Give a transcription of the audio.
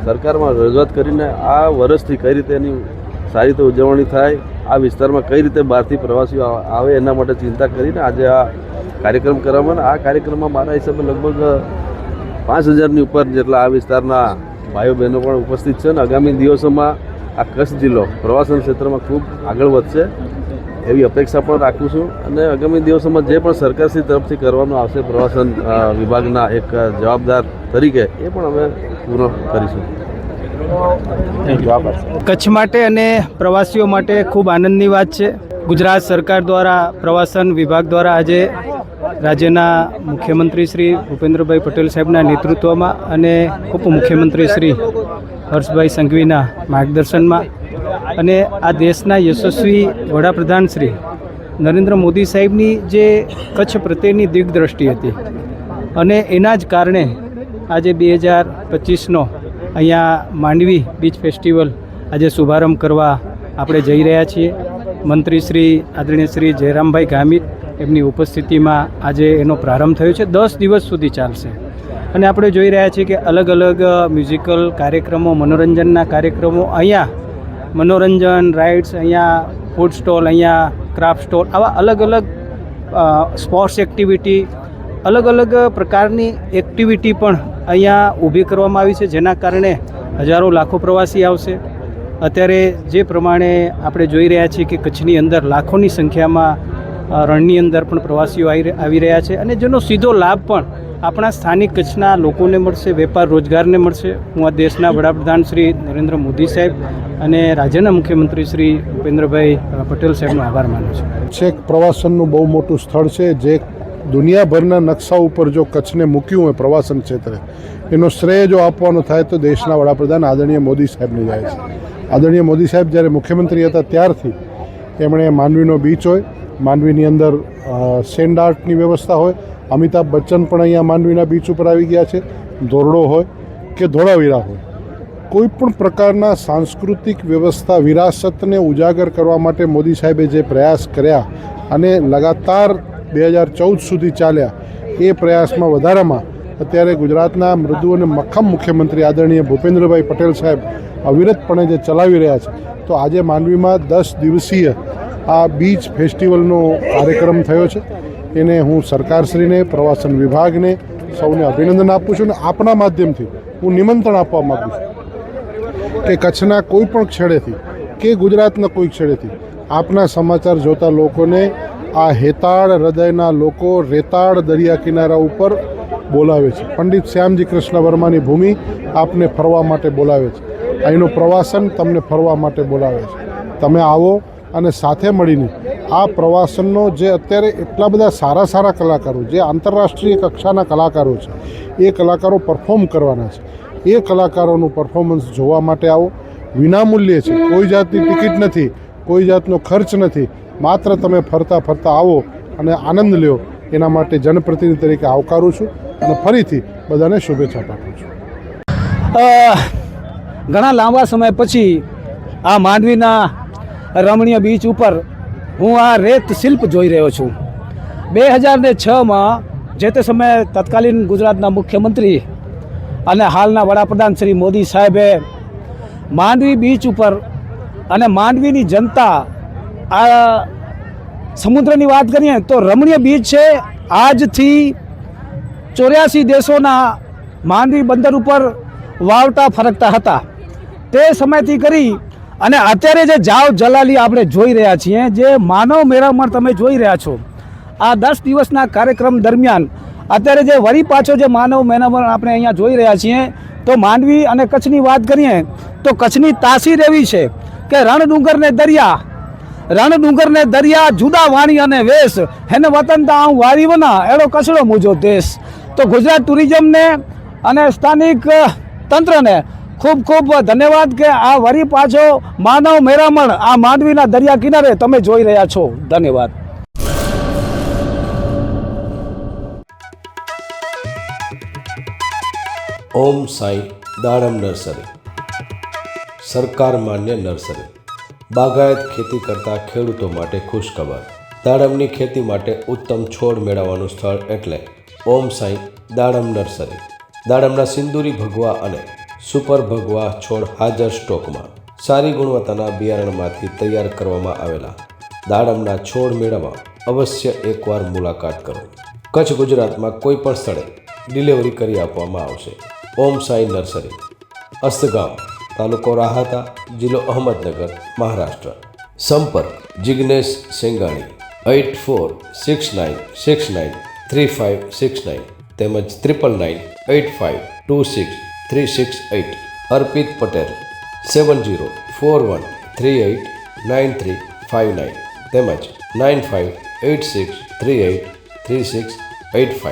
સરકારમાં રજૂઆત કરીને આ વર્ષથી કઈ રીતે એની સારી રીતે ઉજવણી થાય, આ વિસ્તારમાં કઈ રીતે બહારથી પ્રવાસીઓ આવે એના માટે ચિંતા કરીને આજે આ કાર્યક્રમ કરવામાં. આ કાર્યક્રમમાં મારા હિસાબે લગભગ 5000ની ઉપર જેટલા આ વિસ્તારના ભાઈઓ બહેનો પણ ઉપસ્થિત છે અને આગામી દિવસોમાં આ કચ્છ જિલ્લો પ્રવાસન ક્ષેત્રમાં ખૂબ આગળ વધશે એવી અપેક્ષા પણ રાખું છું. અને આગામી દિવસોમાં જે પણ સરકારશ્રી તરફથી કરવાનું આવશે પ્રવાસન વિભાગના એક જવાબદાર તરીકે એ પણ અમે પૂર્ણ કરીશું. કચ્છ માટે અને પ્રવાસીઓ માટે ખૂબ આનંદની વાત છે. ગુજરાત સરકાર દ્વારા પ્રવાસન વિભાગ દ્વારા આજે રાજ્યના મુખ્યમંત્રી શ્રી ભૂપેન્દ્રભાઈ પટેલ સાહેબના નેતૃત્વમાં અને ઉપમુખ્યમંત્રી શ્રી હર્ષભાઈ સંઘવીના માર્ગદર્શનમાં અને આ દેશના યશસ્વી વડાપ્રધાન શ્રી નરેન્દ્ર મોદી સાહેબની જે કચ્છ પ્રત્યેની દિગ્દ્રષ્ટિ હતી અને એના જ કારણે આજે 2025નો અહીંયા માંડવી બીચ ફેસ્ટિવલ આજે શુભારંભ કરવા આપણે જઈ રહ્યા છીએ. મંત્રી શ્રી આદરણીય શ્રી જયરામભાઈ ગામિત એમની ઉપસ્થિતિમાં આજે એનો પ્રારંભ થયો છે. 10 દિવસ સુધી ચાલશે અને આપણે જોઈ રહ્યા છીએ કે અલગ અલગ મ્યુઝિકલ કાર્યક્રમો, મનોરંજનના કાર્યક્રમો, અહીંયા મનોરંજન રાઇડ્સ, અહીંયા ફૂડ સ્ટોલ, અહીંયા ક્રાફ્ટ સ્ટોલ, આવા અલગ અલગ સ્પોર્ટ્સ એક્ટિવિટી, અલગ અલગ પ્રકારની એક્ટિવિટી પણ અહીંયા ઊભી કરવામાં આવી છે, જેના કારણે હજારો લાખો પ્રવાસી આવશે. અત્યારે જે પ્રમાણે આપણે જોઈ રહ્યા છીએ કે કચ્છની અંદર લાખોની સંખ્યામાં રણની અંદર પણ પ્રવાસીઓ આવી રહ્યા છે અને જેનો સીધો લાભ પણ આપણા સ્થાનિક કચ્છના લોકોને મળશે, વેપાર રોજગારને મળશે. હું આ દેશના વડાપ્રધાન શ્રી નરેન્દ્ર મોદી સાહેબ અને રાજ્યના મુખ્યમંત્રી શ્રી ભૂપેન્દ્રભાઈ પટેલ સાહેબનો આભાર માનું છું. છેક પ્રવાસનનું બહુ મોટું સ્થળ છે જે દુનિયાભરના નકશા ઉપર જો કચ્છને મૂક્યું હોય પ્રવાસન ક્ષેત્રે, એનો શ્રેય જો આપવાનો થાય તો દેશના વડાપ્રધાન આદરણીય મોદી સાહેબને જાય છે. આદરણીય મોદી સાહેબ જ્યારે મુખ્યમંત્રી હતા ત્યારથી એમણે માંડવીનો બીચ હોય, માંડવીની અંદર સેન્ડ આર્ટની વ્યવસ્થા હોય. અમિતાભ બચ્ચન પણ અહીંયા માંડવીના બીચ ઉપર આવી ગયા છે. ધોરડો હોય કે ધોળાવીરા હોય, કોઈ પણ પ્રકારના સાંસ્કૃતિક વ્યવસ્થા વિરાસતને ઉજાગર કરવા માટે મોદી સાહેબે જે પ્રયાસ કર્યા અને લગાતાર 2014 સુધી ચાલ્યા, એ પ્રયાસમાં વધારામાં અત્યારે ગુજરાતના મૃદુ અને મક્ખમ મુખ્યમંત્રી આદરણીય ભૂપેન્દ્રભાઈ પટેલ સાહેબ અવિરતપણે જે ચલાવી રહ્યા છે, તો આજે માંડવીમાં 10 દિવસીય આ બીચ ફેસ્ટિવલનો કાર્યક્રમ થયો છે. એને હું સરકારશ્રીને, પ્રવાસન વિભાગને સૌને અભિનંદન આપું છું અને આપણા માધ્યમથી હું નિમંત્રણ આપવા માગું છું કે કચ્છના કોઈ પણ છેડેથી કે ગુજરાતના કોઈ છેડેથી આપના સમાચાર જોતા લોકોને આ હેતાળ હૃદયના લોકો રેતાળ દરિયા કિનારા ઉપર બોલાવે છે. પંડિત શ્યામજી કૃષ્ણ વર્માની ભૂમિ આપને ફરવા માટે બોલાવે છે. અહીંનું પ્રવાસન તમને ફરવા માટે બોલાવે છે. તમે આવો અને સાથે મળીને આ પ્રવાસનનો જે અત્યારે એટલા બધા સારા સારા કલાકારો, જે આંતરરાષ્ટ્રીય કક્ષાના કલાકારો છે, એ કલાકારો પરફોર્મ કરવાના છે. એ કલાકારોનું પરફોર્મન્સ જોવા માટે આવો. વિનામૂલ્યે છે, કોઈ જાતની ટિકિટ નથી, કોઈ જાતનો ખર્ચ નથી. માત્ર તમે ફરતા ફરતા આવો અને આનંદ લ્યો. એના માટે જનપ્રતિનિધિ તરીકે આવકારું છું અને ફરીથી બધાને શુભેચ્છા પાઠવું છું. ઘણા લાંબા સમય પછી આ માંડવીના રમણીય બીચ ઉપર હું આ રેત શિલ્પ જોઈ રહ્યો છું. 2006માં જે તે સમયે તત્કાલીન ગુજરાતના મુખ્યમંત્રી અને હાલના વડાપ્રધાન શ્રી મોદી સાહેબે માંડવી બીચ ઉપર અને માંડવીની જનતા, આ સમુદ્રની વાત કરીએ તો રમણીય બીચ છે. આજથી 84 દેશોના માંડવી બંદર ઉપર વાવટા ફરકતા હતા. તે સમયથી કરી અને અત્યારે જે જાવ જલાલી આપણે જોઈ રહ્યા છીએ, જે માનવ મેળામણ તમે જોઈ રહ્યા છો, આ 10 દિવસના કાર્યક્રમ દરમિયાન અત્યારે જે વળી પાછો જે માનવ મેળામણ આપણે અહીંયા જોઈ રહ્યા છીએ, તો માંડવી અને કચ્છની વાત કરીએ તો કચ્છની તાસીર એવી છે કે રણડુંગરને દરિયા જુદા વાણી અને વેશ, હેને વતન તા હું વારી વના એડો કચડો મૂજો દેશ. તો ગુજરાત ટુરિઝમને અને સ્થાનિક તંત્રને ખૂબ ખૂબ ધન્યવાદ કે આ વરી પાછો માનવ મેળામણ આ માંડવીના દરિયા કિનારે તમે જોઈ રહ્યા છો. ધન્યવાદ. ઓમ સાંઈ દાડમ નર્સરી, સરકાર માન્ય નર્સરી, બાગાયત ખેતી કરતા ખેડૂતો માટે ખુશખબર. દાડમની ખેતી માટે ઉત્તમ છોડ મેળવવાનું સ્થળ એટલે ઓમ સાંઈ દાડમ નર્સરી. દાડમના સિંદૂરી ભગવા અને સુપર ભગવા છોડ હાજર સ્ટોકમાં. સારી ગુણવત્તાના બિયારણમાંથી તૈયાર કરવામાં આવેલા દાડમના છોડ મેળવવા અવશ્ય એકવાર મુલાકાત કરો. કચ્છ ગુજરાતમાં કોઈ પણ સ્થળે ડિલિવરી કરી આપવામાં આવશે. ઓમ સાઈ નર્સરી, અસ્તગામ, તાલુકો રાહાતા, જિલ્લો અહમદનગર, મહારાષ્ટ્ર. સંપર્ક જિગ્નેશ સેંગાણી 8469693569 તેમજ 999585263668. અર્પિત પટેલ 7041389359 તેમજ 9586383685.